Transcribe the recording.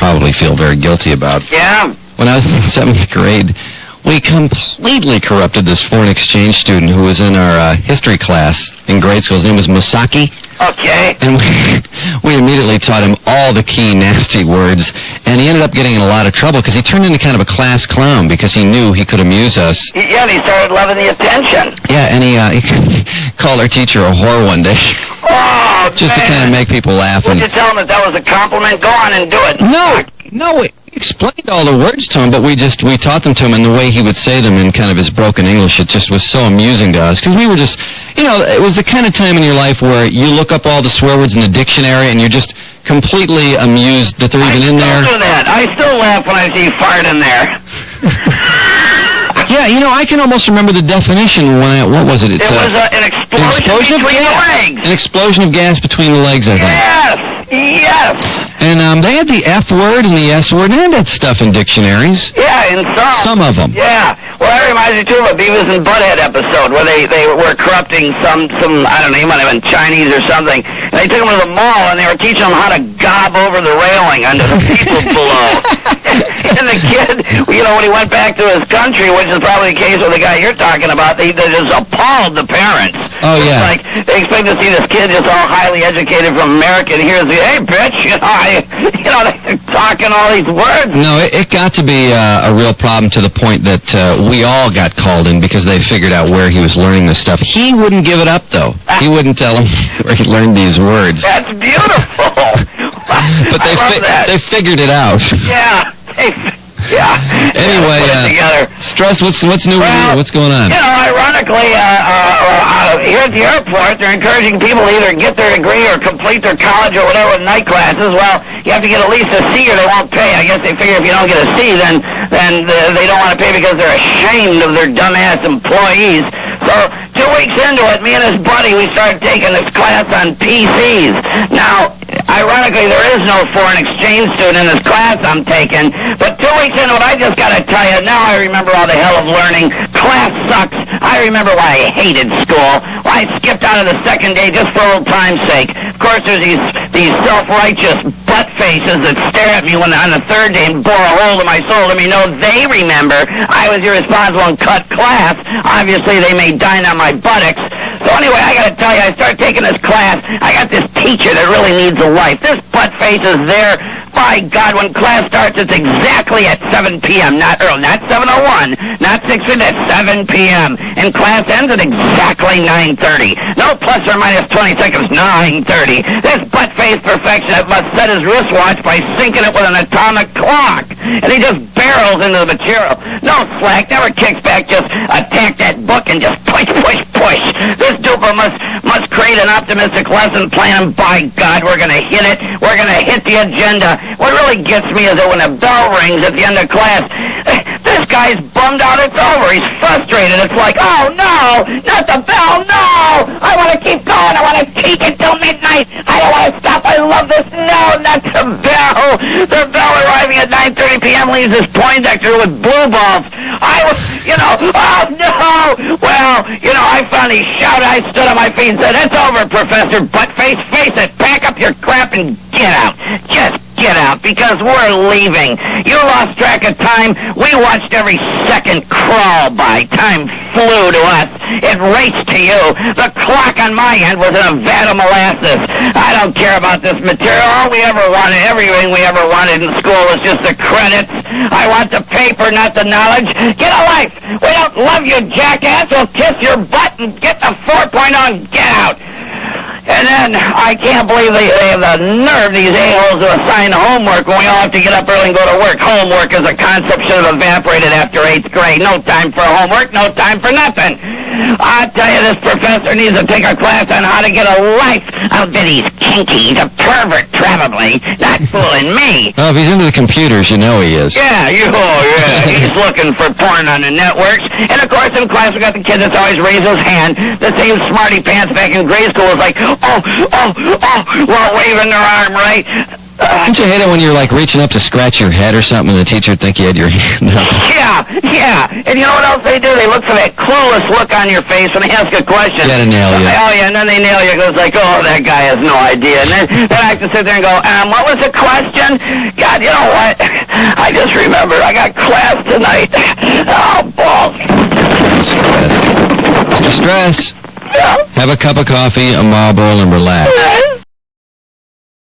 probably feel very guilty about. Yeah. When I was in 7th grade, we completely corrupted this foreign exchange student who was in our history class in grade school. His name was Musaki. Okay. And we immediately taught him all the key nasty words, and he ended up getting in a lot of trouble because he turned into kind of a class clown because he knew he could amuse us. Yeah, and he started loving the attention. Yeah, and he called our teacher a whore one day. Oh, just man. to kind of make people laugh. Would you tell him that was a compliment? Go on and do it. No, we explained all the words to him, but we taught them to him, and the way he would say them in kind of his broken English, it just was so amusing to us, because we were just, it was the kind of time in your life where you look up all the swear words in the dictionary, and you're just completely amused that they're even in there. I still do that. I still laugh when I see fart in there. Yeah, I can almost remember the definition when what was it? It was an explosion between the legs. An explosion of gas between the legs, I think. Yes. And they had the F word and the S word, and they had that stuff in dictionaries. Yeah, in some. Some of them. Yeah. Well, that reminds me, too, of a Beavis and Butthead episode where they were corrupting some, I don't know, he might have been Chinese or something. And they took him to the mall, and they were teaching him how to gob over the railing under the people below. And the kid, when he went back to his country, which is probably the case with the guy you're talking about, they just appalled the parents. Oh, yeah. Like, they expect to see this kid just all highly educated from America, and here's the, hey, bitch, they're talking all these words. No, it got to be a real problem to the point that we all got called in because they figured out where he was learning this stuff. He wouldn't give it up, though. He wouldn't tell them where he learned these words. That's beautiful. But they figured it out. Yeah. Yeah. Anyway, Stress, what's new with you? What's going on? Ironically, here at the airport, they're encouraging people to either get their degree or complete their college or whatever with night classes. Well, you have to get at least a C or they won't pay. I guess they figure if you don't get a C, then they don't want to pay because they're ashamed of their dumbass employees. So 2 weeks into it, me and his buddy, we started taking this class on PCs. Now, ironically, there is no foreign exchange student in this class I'm taking, but 2 weeks into it, I just got to tell you, now I remember all the hell of learning. Class sucks. I remember why I hated school, why I skipped out of the second day just for old time's sake. Of course, there's these self-righteous butt faces that stare at me on the third day and bore a hole in my soul. Let me know they remember I was irresponsible and cut class. Obviously, they may dine on my buttocks. So anyway, I got to tell you, I started taking this class. I got this teacher that really needs a wife. This butt face is there. By God, when class starts, it's exactly at 7 p.m. Not early, not 7:01, not 6:00, at 7 p.m. And class ends at exactly 9:30. No plus or minus 20 seconds, 9:30. This butt face perfectionist must set his wristwatch by syncing it with an atomic clock. And he just barrels into the material. No slack, never kicks back, just attack that book and just push. This duper must create an optimistic lesson plan. By God, we're going to hit it. We're going to hit the agenda. What really gets me is that when the bell rings at the end of class, this guy's bummed out it's over. He's frustrated. It's like, oh, no, not the bell, no. I want to keep going. I want to take it till midnight. I don't want to stop. I love this. No, not the bell. The bell arriving at 9:30 p.m. leaves this Poindexter with blue balls. Oh, no. Well, I finally shouted. I stood on my feet and said, it's over, Professor Buttface. Face it. Pack up your crap and get out. Just get out, because we're leaving. You lost track of time. We watched every second crawl by. Time flew to us. It raced to you. The clock on my end was in a vat of molasses. I don't care about this material. All we ever wanted, everything we ever wanted in school was just the credits. I want the paper, not the knowledge. Get a life. We don't love you, jackass. We'll kiss your butt and get the 4.0 and get out. And then, I can't believe they have the nerve, these a-holes, to assign homework when we all have to get up early and go to work. Homework is a concept should have evaporated after 8th grade. No time for homework, no time for nothing. I tell you, this professor needs to take a class on how to get a life. I'll bet he's kinky. He's a pervert, probably. Not fooling me. Oh, if he's into the computers, you know he is. Yeah, he's looking for porn on the networks. And, of course, in class, we got the kid that's always raised his hand. The same smarty pants back in grade school was like, while waving their arm, right? Don't you hate it when you're, like, reaching up to scratch your head or something and the teacher would think you had your hand up? Yeah. And you know what else they do? They look for that clueless look on your face when they ask a question. Yeah, to nail you. Oh, yeah, and then they nail you. It goes like, oh, that guy has no idea. And then I have to sit there and go, what was the question? God, you know what? I just remembered. I got class tonight. Oh, balls. Stress. Mr. Stress. Yeah. Have a cup of coffee, a Marlboro, and relax.